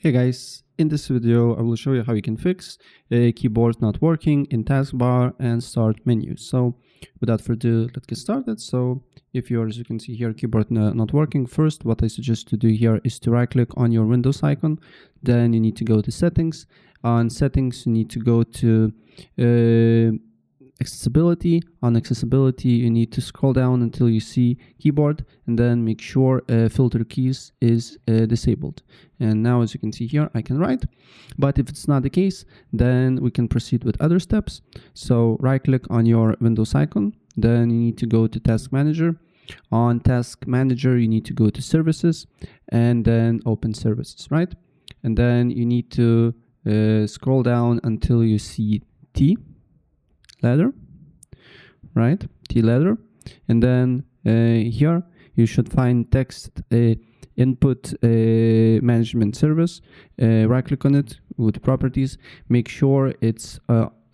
Hey guys, in this video I will show you how you can fix a keyboard not working in Taskbar and Start Menu. So without further ado, let's get started. So if you're, as you can see here, keyboard not working, first what I suggest to do here is to right click on your Windows icon. Then you need to go to settings. On settings you need to go to accessibility. On accessibility you need to scroll down until you see keyboard and then make sure filter keys is disabled. And now as you can see here I can write, but if it's not the case then we can proceed with other steps. So right click on your Windows icon, then you need to go to Task Manager. On Task Manager you need to go to Services and then Open Services, right? And then you need to scroll down until you see T letter, right? T letter, and then here you should find text input management service. Right click on it with properties, make sure it's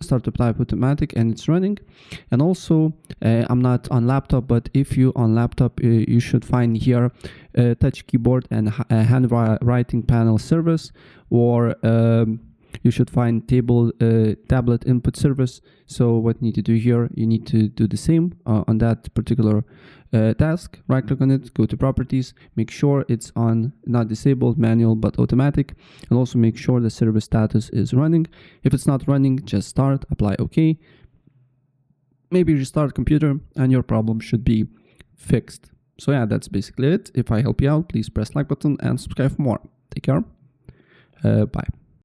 start to type automatic and it's running. And also I'm not on laptop, but if you on laptop you should find here touch keyboard and handwriting panel service, or you should find tablet input service. So what you need to do here, you need to do the same on that particular task. Right click on it, go to properties, make sure it's on not disabled, manual, but automatic, and also make sure the service status is running. If it's not running, just start, apply OK. Maybe restart computer and your problem should be fixed. So yeah, that's basically it. If I help you out, please press like button and subscribe for more. Take care. Bye.